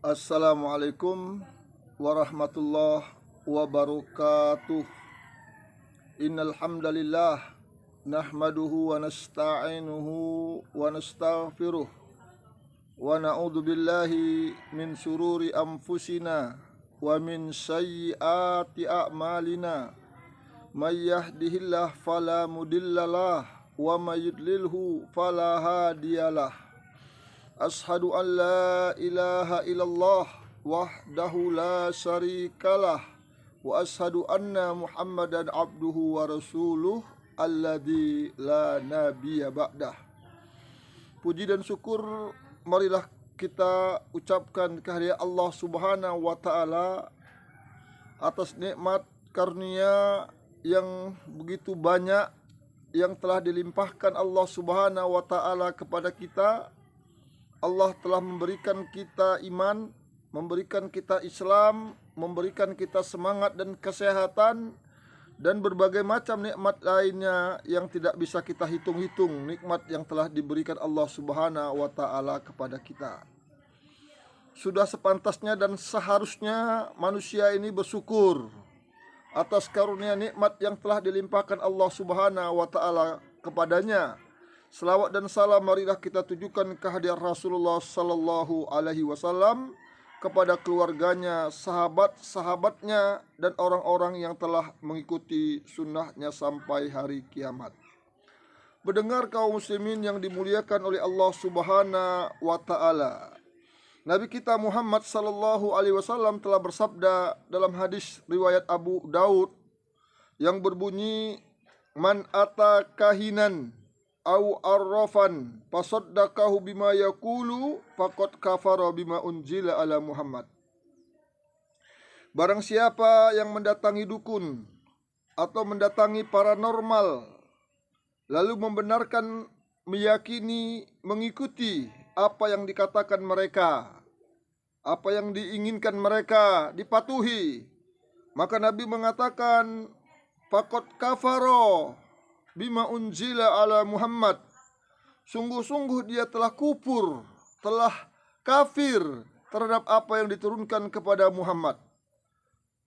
Assalamualaikum warahmatullahi wabarakatuh. Innal hamdalillah nahmaduhu wa nasta'inuhu wa nastaghfiruh wa na'udzu billahi min syururi anfusina wa min sayyiati a'malina. May yahdihillahu fala mudhillalah wa may yudlilhu fala hadiyalah. Ashadu an la ilaha illallah wahdahu la syarikalah wa ashadu anna Muhammadan abduhu wa rasuluh alladzi la nabiyya ba'dah. Puji dan syukur marilah kita ucapkan kehadirat Allah Subhanahu wa taala atas nikmat karunia yang begitu banyak yang telah dilimpahkan Allah Subhanahu wa taala kepada kita. Allah telah memberikan kita iman, memberikan kita Islam, memberikan kita semangat dan kesehatan, dan berbagai macam nikmat lainnya yang tidak bisa kita hitung-hitung, nikmat yang telah diberikan Allah Subhanahu wa taala kepada kita. Sudah sepantasnya dan seharusnya manusia ini bersyukur atas karunia nikmat yang telah dilimpahkan Allah Subhanahu wa taala kepadanya. Selawat dan salam marilah kita tujukan kehadirat Rasulullah sallallahu alaihi wasallam, kepada keluarganya, sahabat-sahabatnya, dan orang-orang yang telah mengikuti sunnahnya sampai hari kiamat. Mendengar kaum muslimin yang dimuliakan oleh Allah Subhanahu wa taala, Nabi kita Muhammad sallallahu alaihi wasallam telah bersabda dalam hadis riwayat Abu Daud yang berbunyi, "Man ata kahinan au arrafan fasaddaqahu bima yaqulu faqad kafara bima unzila ala Muhammad." Barang siapa yang mendatangi dukun atau mendatangi paranormal lalu membenarkan, meyakini, mengikuti apa yang dikatakan mereka, apa yang diinginkan mereka, dipatuhi, maka Nabi mengatakan faqad kafara bima unzila ala Muhammad, sungguh-sungguh dia telah kufur, telah kafir terhadap apa yang diturunkan kepada Muhammad.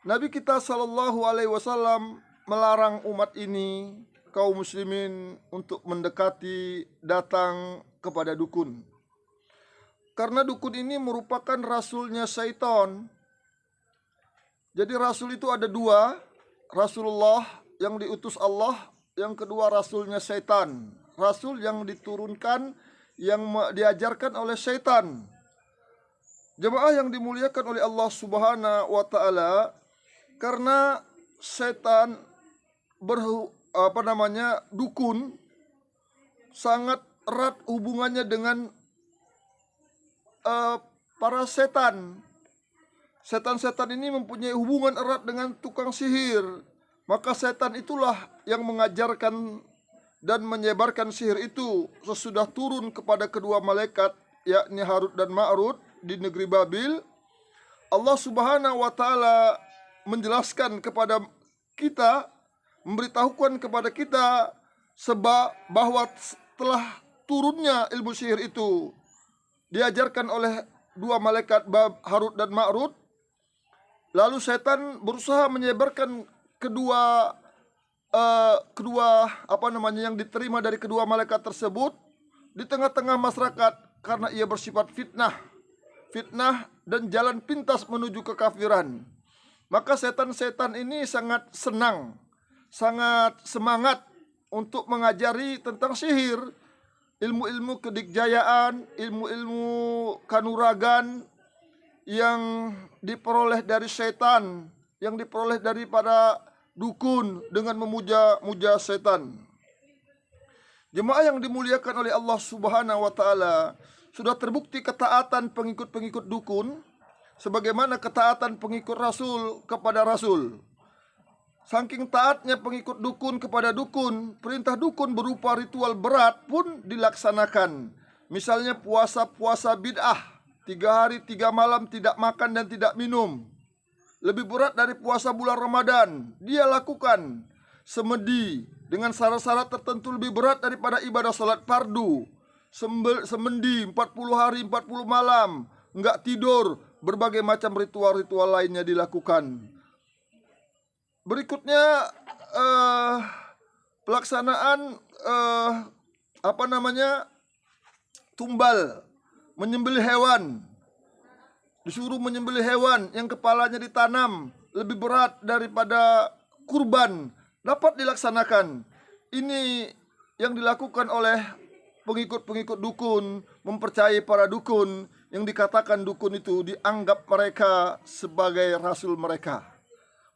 Nabi kita sallallahu alaihi wasallam melarang umat ini, kaum muslimin, untuk mendekati, datang kepada dukun. Karena dukun ini merupakan rasulnya syaitan. Jadi rasul itu ada dua, Rasulullah yang diutus Allah, yang kedua rasulnya syaitan, rasul yang diturunkan, yang diajarkan oleh syaitan. Jemaah yang dimuliakan oleh Allah Subhanahu wa taala, karena syaitan dukun sangat erat hubungannya dengan para setan. Setan-setan ini mempunyai hubungan erat dengan tukang sihir. Maka setan itulah yang mengajarkan dan menyebarkan sihir itu sesudah turun kepada kedua malaikat, yakni Harut dan Ma'rut di negeri Babil. Allah Subhanahu wa taala menjelaskan kepada kita, memberitahukan kepada kita sebab bahwa telah turunnya ilmu sihir itu diajarkan oleh dua malaikat Harut dan Ma'rut. Lalu setan berusaha menyebarkan kedua yang diterima dari kedua malaikat tersebut di tengah-tengah masyarakat, karena ia bersifat fitnah dan jalan pintas menuju kekafiran. Maka setan-setan ini sangat senang, sangat semangat untuk mengajari tentang sihir, ilmu-ilmu kedikjayaan, ilmu-ilmu kanuragan yang diperoleh dari setan, yang diperoleh daripada dukun dengan memuja-muja setan. Jemaah yang dimuliakan oleh Allah Subhanahu wa taala, sudah terbukti ketaatan pengikut-pengikut dukun sebagaimana ketaatan pengikut Rasul kepada Rasul. Saking taatnya pengikut dukun kepada dukun, perintah dukun berupa ritual berat pun dilaksanakan. Misalnya puasa bid'ah, 3 hari 3 malam tidak makan dan tidak minum, lebih berat dari puasa bulan Ramadan. Dia lakukan semedi dengan syarat-syarat tertentu lebih berat daripada ibadah salat fardu. Semendi 40 hari 40 malam, enggak tidur, berbagai macam ritual-ritual lainnya dilakukan. Berikutnya pelaksanaan tumbal, menyembelih hewan. Disuruh menyembelih hewan yang kepalanya ditanam, lebih berat daripada kurban, dapat dilaksanakan. Ini yang dilakukan oleh pengikut-pengikut dukun, mempercayai para dukun, yang dikatakan dukun itu dianggap mereka sebagai rasul mereka.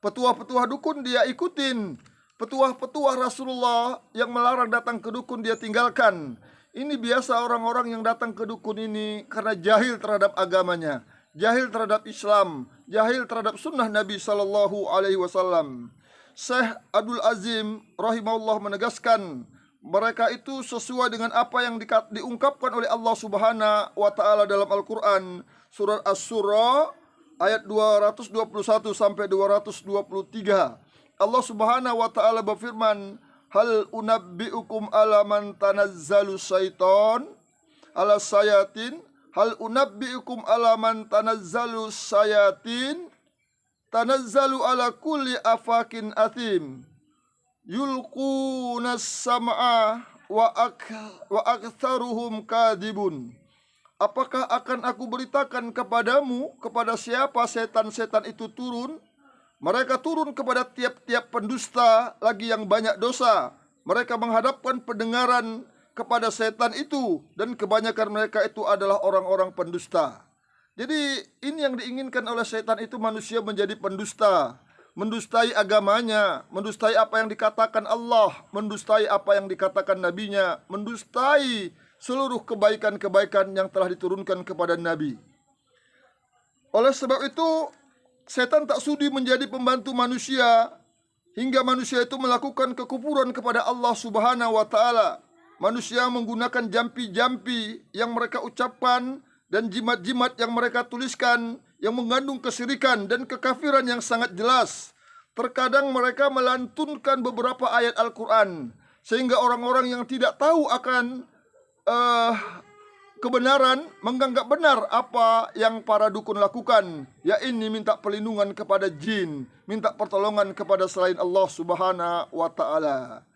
Petuah-petuah dukun dia ikutin, petuah-petuah Rasulullah yang melarang datang ke dukun dia tinggalkan. Ini biasa orang-orang yang datang ke dukun ini karena jahil terhadap agamanya, jahil terhadap Islam, jahil terhadap sunnah Nabi Sallallahu Alaihi Wasallam. Syekh Abdul Azim rahimahullah menegaskan, mereka itu sesuai dengan apa yang diungkapkan oleh Allah Subhanahu wa taala dalam Al-Qur'an, surat Asy-Syura ayat 221 sampai 223. Allah Subhanahu wa taala berfirman, "Hal unabbiukum ala man tanazzalu syaiton ala sayatin, hal unabbiukum ala man tanazzalu sayatin, tanazzalu ala kulli afakin athim, yulqunas sam'a wa aktsaruhum kadibun." Apakah akan aku beritakan kepadamu kepada siapa setan-setan itu turun? Mereka turun kepada tiap-tiap pendusta lagi yang banyak dosa. Mereka menghadapkan pendengaran kepada setan itu, dan kebanyakan mereka itu adalah orang-orang pendusta. Jadi ini yang diinginkan oleh setan itu, manusia menjadi pendusta, mendustai agamanya, mendustai apa yang dikatakan Allah, mendustai apa yang dikatakan nabinya, mendustai seluruh kebaikan-kebaikan yang telah diturunkan kepada Nabi. Oleh sebab itu, setan tak sudi menjadi pembantu manusia, hingga manusia itu melakukan kekufuran kepada Allah Subhanahu wa taala. Manusia menggunakan jampi-jampi yang mereka ucapkan dan jimat-jimat yang mereka tuliskan yang mengandung kesyirikan dan kekafiran yang sangat jelas. Terkadang mereka melantunkan beberapa ayat Al-Quran, sehingga orang-orang yang tidak tahu akan kebenaran menganggap benar apa yang para dukun lakukan, yakni minta perlindungan kepada jin, minta pertolongan kepada selain Allah Subhanahu wa taala.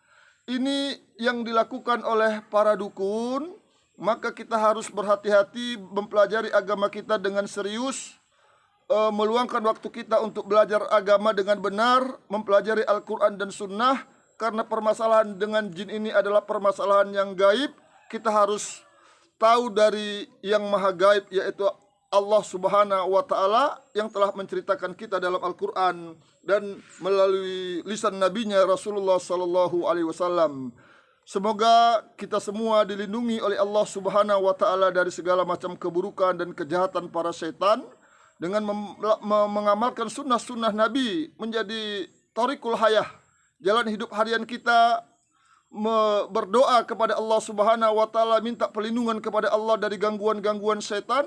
Ini yang dilakukan oleh para dukun, maka kita harus berhati-hati mempelajari agama kita dengan serius, meluangkan waktu kita untuk belajar agama dengan benar, mempelajari Al-Quran dan Sunnah, karena permasalahan dengan jin ini adalah permasalahan yang gaib. Kita harus tahu dari yang maha gaib, yaitu Allah Subhanahu wa taala yang telah menceritakan kita dalam Al-Quran dan melalui lisan nabinya Rasulullah Sallallahu Alaihi Wasallam. Semoga kita semua dilindungi oleh Allah Subhanahu wa taala dari segala macam keburukan dan kejahatan para setan, dengan mengamalkan sunnah-sunnah Nabi menjadi thariqul hayah, jalan hidup harian kita, berdoa kepada Allah Subhanahu wa taala, minta perlindungan kepada Allah dari gangguan-gangguan setan.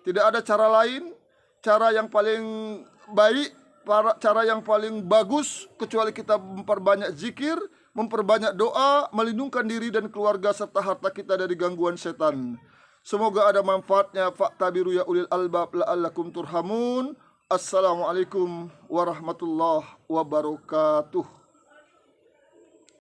Tidak ada cara lain, cara yang paling baik, cara yang paling bagus kecuali kita memperbanyak zikir, memperbanyak doa, melindungkan diri dan keluarga serta harta kita dari gangguan setan. Semoga ada manfaatnya. Fa'tabiru ya ulil albab la'allakum turhamun. Assalamualaikum warahmatullahi wabarakatuh.